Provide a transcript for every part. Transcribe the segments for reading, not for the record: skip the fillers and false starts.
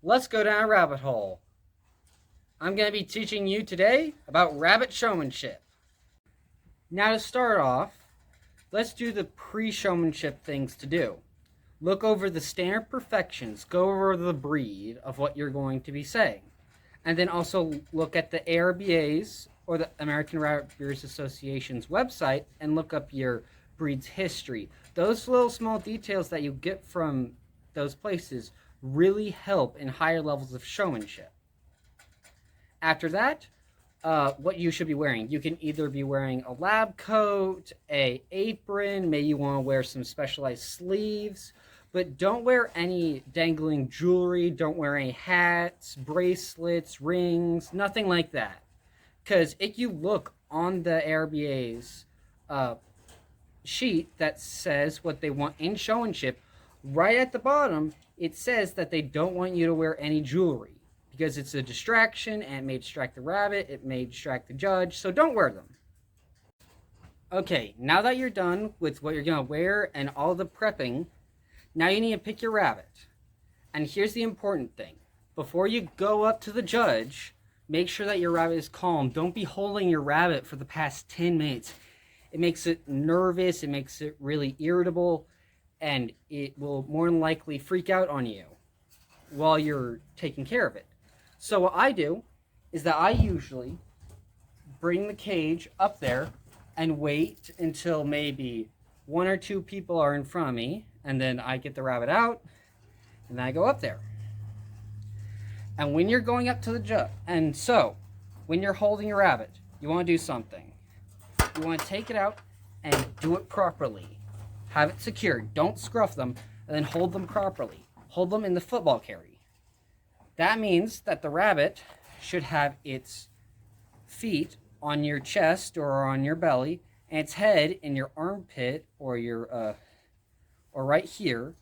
let's go down a rabbit hole. I'm going to be teaching you today about rabbit showmanship. Now to start off, let's do the pre-showmanship things to do. Look over the standard perfections, go over the breed of what you're going to be saying. And then also look at the ARBA's or the American Rabbit Breeders Association's website and look up your breed's history. Those little small details that you get from those places really help in higher levels of showmanship. After that, what you should be wearing. You can either be wearing a lab coat, a apron, maybe you want to wear some specialized sleeves, but don't wear any dangling jewelry, don't wear any hats, bracelets, rings, nothing like that. Because if you look on the ARBA's sheet that says what they want in showmanship, right at the bottom, it says that they don't want you to wear any jewelry because it's a distraction and it may distract the rabbit, it may distract the judge, so don't wear them. Okay, now that you're done with what you're going to wear and all the prepping, now you need to pick your rabbit. And here's the important thing. Before you go up to the judge, make sure that your rabbit is calm. Don't be holding your rabbit for the past 10 minutes. It makes it nervous, it makes it really irritable, and it will more than likely freak out on you while you're taking care of it. So what I do is that I usually bring the cage up there and wait until maybe one or two people are in front of me, and then I get the rabbit out, and then I go up there. And when you're going up to the judge, and so when you're holding your rabbit, you want to do something. You want to take it out and do it properly. Have it secured. Don't scruff them, and then hold them properly. Hold them in the football carry. That means that the rabbit should have its feet on your chest or on your belly, and its head in your armpit or your or right here,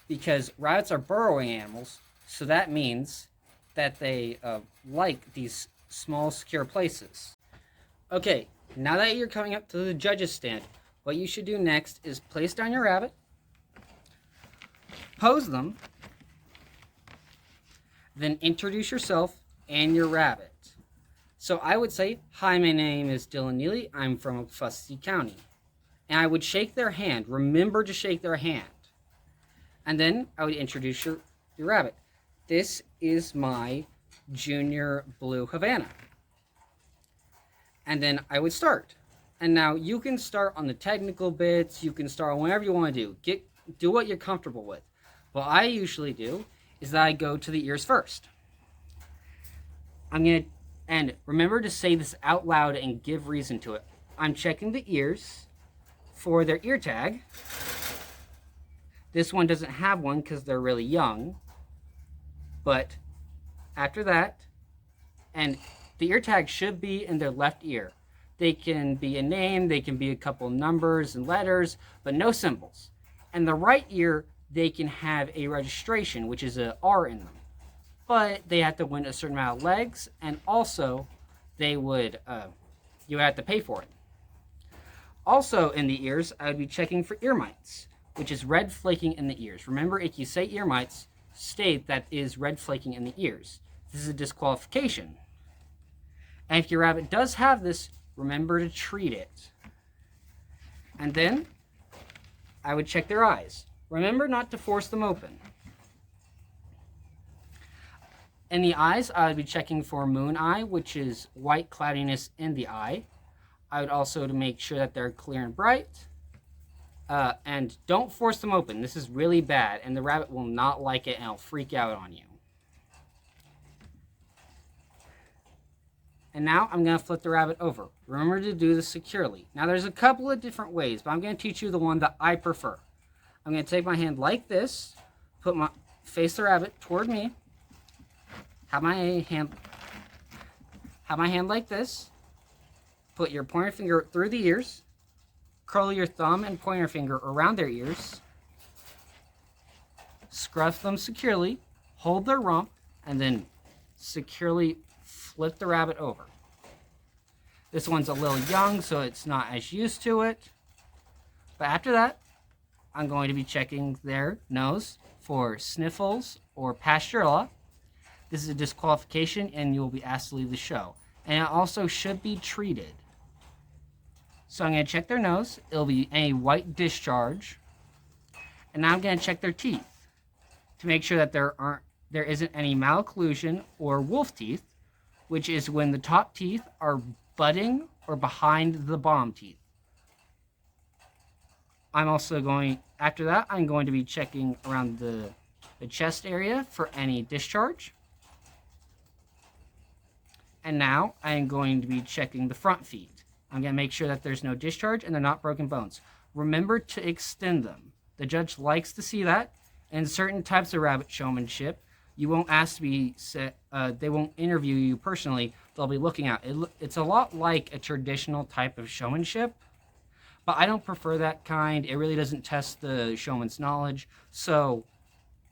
because rabbits are burrowing animals. So that means that they like these small, secure places. Okay, now that you're coming up to the judge's stand, what you should do next is place down your rabbit, pose them, then introduce yourself and your rabbit. So I would say, hi, my name is Dylan Neely. I'm from Fussy County. And I would shake their hand. Remember to shake their hand. And then I would introduce your rabbit. This is my junior blue Havana. And then I would start. And now you can start on the technical bits. You can start on whatever you want to do. Do what you're comfortable with. What I usually do is that I go to the ears first. And remember to say this out loud and give reason to it. I'm checking the ears for their ear tag. This one doesn't have one because they're really young. But after that, and the ear tag should be in their left ear. They can be a name, they can be a couple numbers and letters, but no symbols. And the right ear, they can have a registration, which is an R in them. But they have to win a certain amount of legs, and also they would, you would have to pay for it. Also in the ears, I would be checking for ear mites, which is red flaking in the ears. Remember, if you say ear mites, state that is red flaking in the ears. This is a disqualification. And if your rabbit does have this, remember to treat it. And then I would check their eyes. Remember not to force them open. In the eyes, I would be checking for moon eye, which is white cloudiness in the eye. I would also to make sure that they're clear and bright. And don't force them open. This is really bad, and the rabbit will not like it, and it'll freak out on you. And now I'm going to flip the rabbit over. Remember to do this securely. Now there's a couple of different ways, but I'm going to teach you the one that I prefer. I'm going to take my hand like this, face the rabbit toward me, have my hand like this, put your pointer finger through the ears, curl your thumb and pointer finger around their ears, scruff them securely, hold their rump, and then securely flip the rabbit over. This one's a little young, so it's not as used to it. But after that, I'm going to be checking their nose for sniffles or Pasteurella. this is a disqualification and you will be asked to leave the show. And it also should be treated. So I'm going to check their nose. It'll be a white discharge. And now I'm going to check their teeth to make sure that there isn't any malocclusion or wolf teeth, which is when the top teeth are butting or behind the bottom teeth. After that, I'm going to be checking around the chest area for any discharge. And now I am going to be checking the front feet. I'm going to make sure that there's no discharge and they're not broken bones. Remember to extend them. The judge likes to see that. In certain types of rabbit showmanship, you won't ask to be set, they won't interview you personally. They'll be looking out. It's a lot like a traditional type of showmanship, but I don't prefer that kind. It really doesn't test the showman's knowledge. So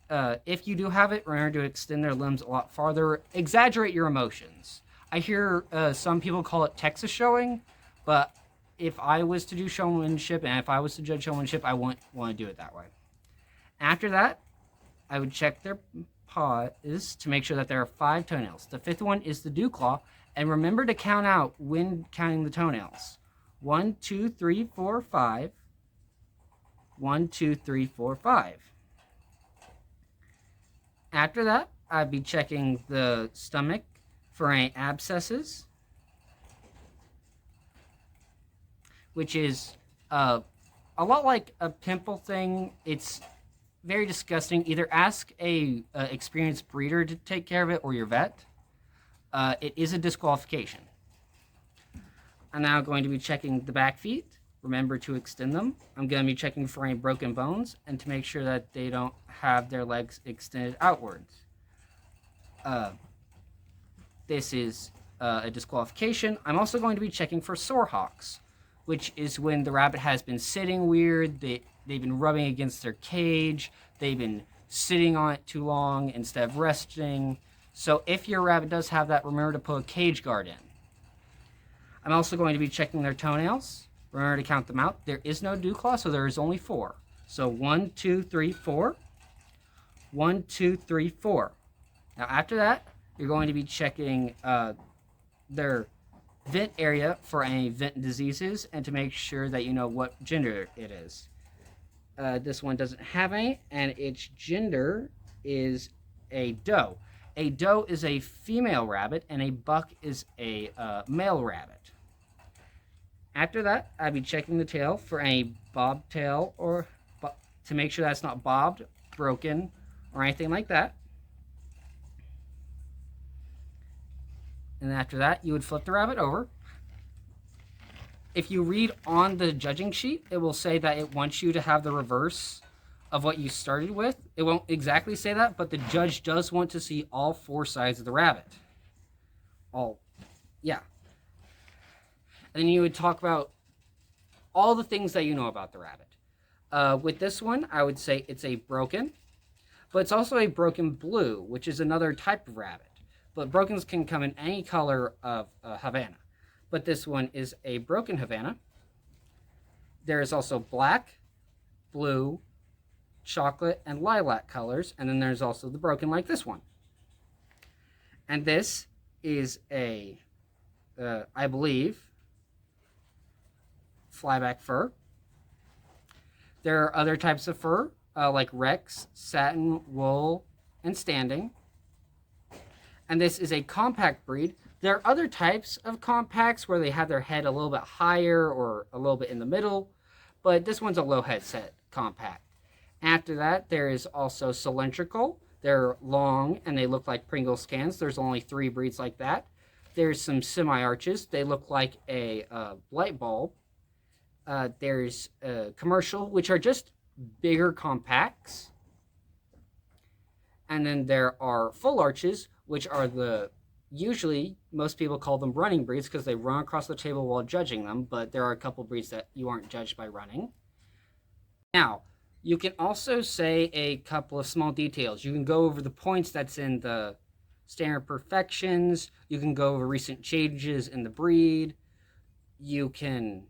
if you do have it, remember to extend their limbs a lot farther. Exaggerate your emotions. I hear some people call it Texas showing, but if I was to do showmanship and if I was to judge showmanship, I wouldn't want to do it that way. After that, I would check their paws to make sure that there are 5 toenails. The 5th one is the dew claw, and remember to count out when counting the toenails. 1, 2, 3, 4, 5. 1, 2, 3, 4, 5. After that, I'd be checking the stomach for any abscesses, which is a lot like a pimple thing. It's very disgusting. Either ask a experienced breeder to take care of it or your vet. It is a disqualification. I'm now going to be checking the back feet. Remember to extend them. I'm going to be checking for any broken bones and to make sure that they don't have their legs extended outwards. This is a disqualification. I'm also going to be checking for sore hocks, which is when the rabbit has been sitting weird. They've been rubbing against their cage. They've been sitting on it too long instead of resting. So if your rabbit does have that, remember to put a cage guard in. I'm also going to be checking their toenails. Remember to count them out. There is no dew claw, so there is only 4. So 1, 2, 3, 4. 1, 2, 3, 4. Now after that, you're going to be checking their vent area for any vent diseases and to make sure that you know what gender it is. This one doesn't have any, and its gender is a doe. A doe is a female rabbit, and a buck is a male rabbit. After that, I'd be checking the tail for any bobtail or to make sure that's not bobbed, broken, or anything like that. And after that, you would flip the rabbit over. If you read on the judging sheet, it will say that it wants you to have the reverse of what you started with. It won't exactly say that, but the judge does want to see all 4 sides of the rabbit. Yeah. And then you would talk about all the things that you know about the rabbit. With this one, I would say it's a broken, but it's also a broken blue, which is another type of rabbit. But brokens can come in any color of Havana. But this one is a broken Havana. There is also black, blue, chocolate, and lilac colors. And then there's also the broken like this one. And this is a, I believe, flyback fur. There are other types of fur, like Rex, satin, wool, and standing. And this is a compact breed. There are other types of compacts where they have their head a little bit higher or a little bit in the middle, but this one's a low head set compact. After that, there is also cylindrical. They're long and they look like Pringles cans. There's only 3 breeds like that. There's some semi-arches. They look like a light bulb. There's commercial, which are just bigger compacts. And then there are full arches, which are usually most people call them running breeds because they run across the table while judging them, but there are a couple breeds that you aren't judged by running. Now, you can also say a couple of small details. You can go over the points that's in the standard perfections. You can go over recent changes in the breed. You can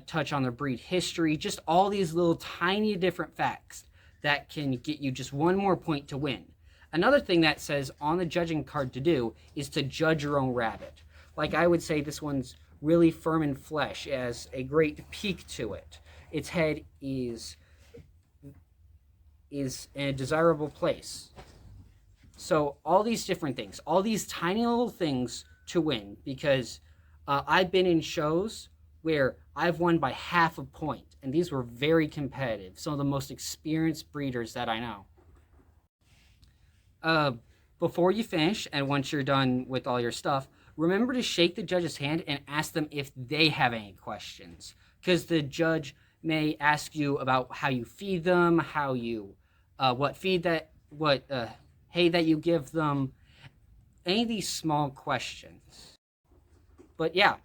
touch on the breed history. Just all these little tiny different facts that can get you just one more point to win. Another thing that says on the judging card to do is to judge your own rabbit. Like I would say this one's really firm in flesh, it has a great peak to it. Its head is in a desirable place. So all these different things, all these tiny little things to win, because I've been in shows where I've won by half a point, and these were very competitive. Some of the most experienced breeders that I know. Uh, Before you finish, and once you're done with all your stuff, remember to shake the judge's hand and ask them if they have any questions, because the judge may ask you about how you feed them, how you, what feed that, what hay that you give them, any of these small questions. But yeah,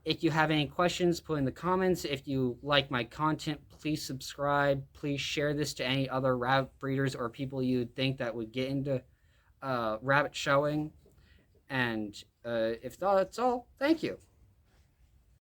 if you have any questions, put in the comments. If you like my content, please subscribe. Please share this to any other rabbit breeders or people you think that would get into rabbit showing. And if that's all, thank you.